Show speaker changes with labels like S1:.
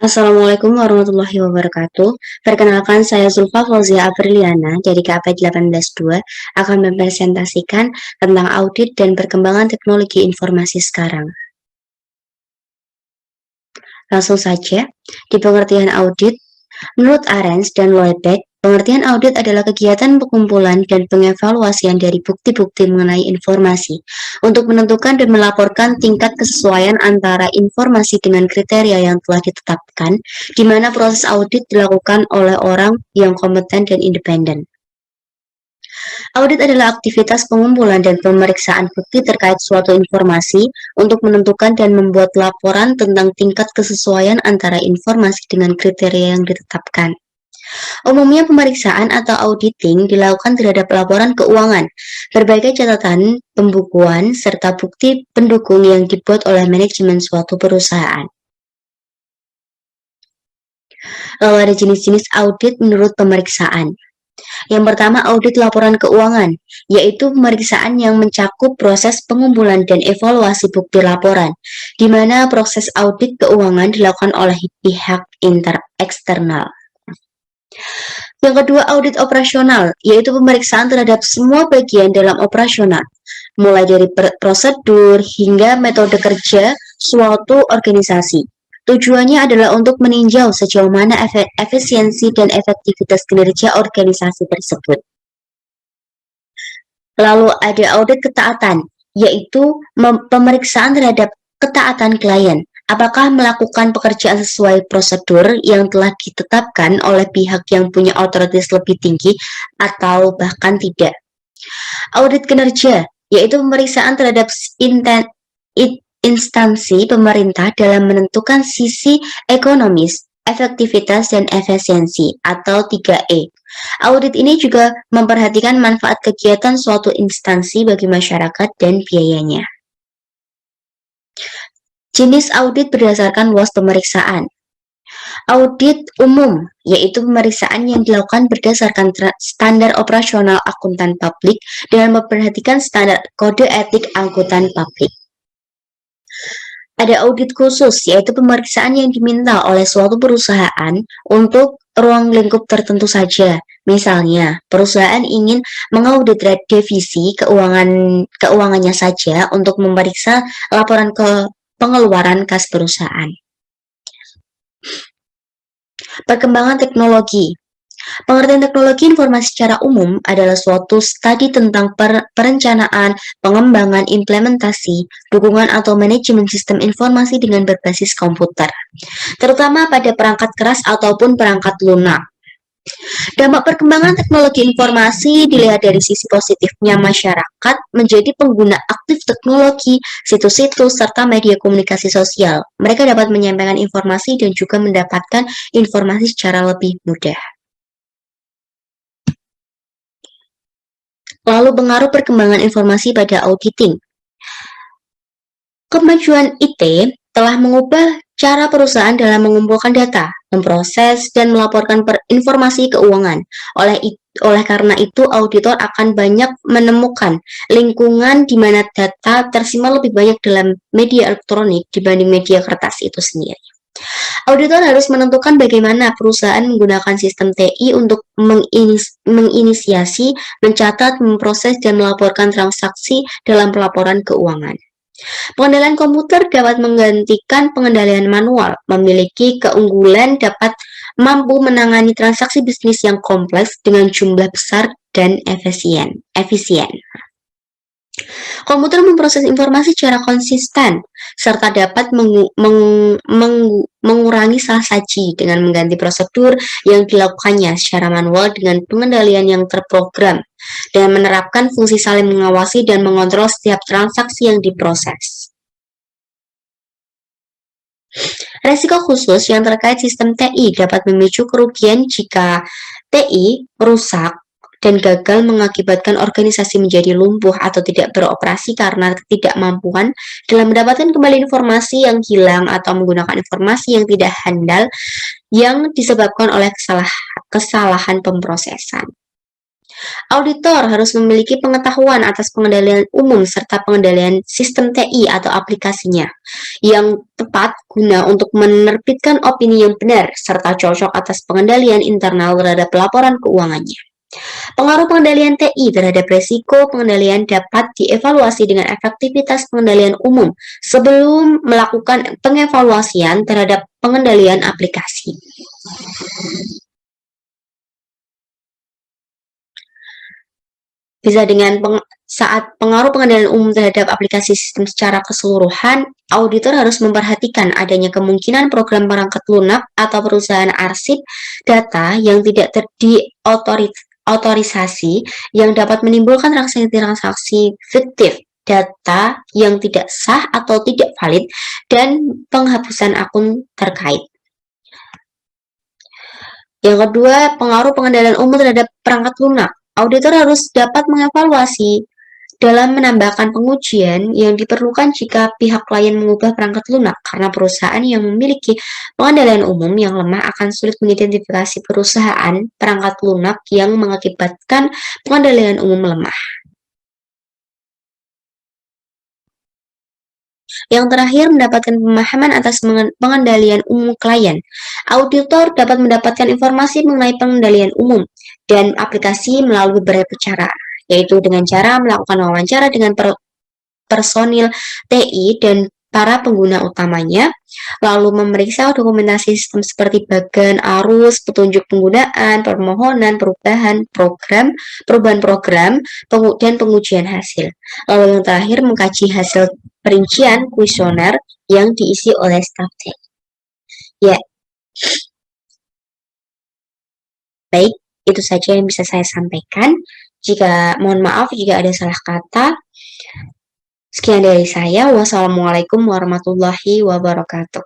S1: Assalamualaikum warahmatullahi wabarakatuh. Perkenalkan, saya Zulfa Fauzia Apriliana dari KP 182 akan mempresentasikan tentang audit dan perkembangan teknologi informasi sekarang. Langsung saja, di pengertian audit, menurut Arens dan Lloydbeck, pengertian audit adalah kegiatan pengumpulan dan pengevaluasian dari bukti-bukti mengenai informasi untuk menentukan dan melaporkan tingkat kesesuaian antara informasi dengan kriteria yang telah ditetapkan, di mana proses audit dilakukan oleh orang yang kompeten dan independen. Audit adalah aktivitas pengumpulan dan pemeriksaan bukti terkait suatu informasi untuk menentukan dan membuat laporan tentang tingkat kesesuaian antara informasi dengan kriteria yang ditetapkan. Umumnya pemeriksaan atau auditing dilakukan terhadap laporan keuangan, berbagai catatan, pembukuan, serta bukti pendukung yang dibuat oleh manajemen suatu perusahaan. Lalu ada jenis-jenis audit menurut pemeriksaan. Yang pertama, audit laporan keuangan, yaitu pemeriksaan yang mencakup proses pengumpulan dan evaluasi bukti laporan, di mana proses audit keuangan dilakukan oleh pihak eksternal. Yang kedua, audit operasional, yaitu pemeriksaan terhadap semua bagian dalam operasional, mulai dari prosedur hingga metode kerja suatu organisasi. Tujuannya adalah untuk meninjau sejauh mana efisiensi dan efektivitas kinerja organisasi tersebut. Lalu ada audit ketaatan, yaitu pemeriksaan terhadap ketaatan klien. Apakah melakukan pekerjaan sesuai prosedur yang telah ditetapkan oleh pihak yang punya otoritas lebih tinggi atau bahkan tidak. Audit kinerja, yaitu pemeriksaan terhadap instansi pemerintah dalam menentukan sisi ekonomis, efektivitas, dan efisiensi atau 3E. Audit ini juga memperhatikan manfaat kegiatan suatu instansi bagi masyarakat dan biayanya. Jenis audit berdasarkan luas pemeriksaan. Audit umum, yaitu pemeriksaan yang dilakukan berdasarkan standar operasional akuntan publik dengan memperhatikan standar kode etik akuntan publik. Ada audit khusus, yaitu pemeriksaan yang diminta oleh suatu perusahaan untuk ruang lingkup tertentu saja. Misalnya, perusahaan ingin mengaudit divisi keuangannya saja untuk memeriksa laporan pengeluaran kas perusahaan. Perkembangan teknologi. Pengertian teknologi informasi secara umum adalah suatu studi tentang perencanaan, pengembangan, implementasi, dukungan atau manajemen sistem informasi dengan berbasis komputer, terutama pada perangkat keras ataupun perangkat lunak. Dampak perkembangan teknologi informasi dilihat dari sisi positifnya masyarakat menjadi pengguna aktif teknologi, situs-situs, serta media komunikasi sosial. Mereka dapat menyampaikan informasi dan juga mendapatkan informasi secara lebih mudah. Lalu pengaruh perkembangan informasi pada auditing. Kemajuan IT telah mengubah cara perusahaan dalam mengumpulkan data, memproses, dan melaporkan informasi keuangan. Oleh karena itu, auditor akan banyak menemukan lingkungan di mana data tersimpan lebih banyak dalam media elektronik dibanding media kertas itu sendiri. Auditor harus menentukan bagaimana perusahaan menggunakan sistem TI untuk menginisiasi, mencatat, memproses, dan melaporkan transaksi dalam pelaporan keuangan. Pengendalian komputer dapat menggantikan pengendalian manual, memiliki keunggulan dapat mampu menangani transaksi bisnis yang kompleks dengan jumlah besar dan efisien. Komputer memproses informasi secara konsisten, serta dapat mengurangi salah saji dengan mengganti prosedur yang dilakukannya secara manual dengan pengendalian yang terprogram, dan menerapkan fungsi saling mengawasi dan mengontrol setiap transaksi yang diproses. Resiko khusus yang terkait sistem TI dapat memicu kerugian jika TI rusak dan gagal mengakibatkan organisasi menjadi lumpuh atau tidak beroperasi karena ketidakmampuan dalam mendapatkan kembali informasi yang hilang atau menggunakan informasi yang tidak handal yang disebabkan oleh kesalahan pemrosesan. Auditor harus memiliki pengetahuan atas pengendalian umum serta pengendalian sistem TI atau aplikasinya yang tepat guna untuk menerbitkan opini yang benar serta cocok atas pengendalian internal terhadap laporan keuangannya. Pengaruh pengendalian TI terhadap resiko pengendalian dapat dievaluasi dengan efektivitas pengendalian umum sebelum melakukan pengevaluasian terhadap pengendalian aplikasi. Bisa dengan saat pengaruh pengendalian umum terhadap aplikasi sistem secara keseluruhan, auditor harus memperhatikan adanya kemungkinan program perangkat lunak atau perusahaan arsip data yang tidak otorisasi yang dapat menimbulkan transaksi-transaksi fiktif, data yang tidak sah atau tidak valid, dan penghapusan akun terkait. Yang kedua, pengaruh pengendalian umum terhadap perangkat lunak. Auditor harus dapat mengevaluasi dalam menambahkan pengujian yang diperlukan jika pihak klien mengubah perangkat lunak karena perusahaan yang memiliki pengendalian umum yang lemah akan sulit mengidentifikasi perusahaan perangkat lunak yang mengakibatkan pengendalian umum lemah. Yang terakhir, mendapatkan pemahaman atas pengendalian umum klien. Auditor dapat mendapatkan informasi mengenai pengendalian umum dan aplikasi melalui beberapa cara, yaitu dengan cara melakukan wawancara dengan personil TI dan para pengguna utamanya, lalu memeriksa dokumentasi sistem seperti bagan arus, petunjuk penggunaan, permohonan, perubahan program, dan pengujian hasil. Lalu yang terakhir, mengkaji hasil perincian kuesioner yang diisi oleh staf TI. Ya, baik, itu saja yang bisa saya sampaikan. Mohon maaf jika ada salah kata. Sekian dari saya. Wassalamualaikum warahmatullahi wabarakatuh.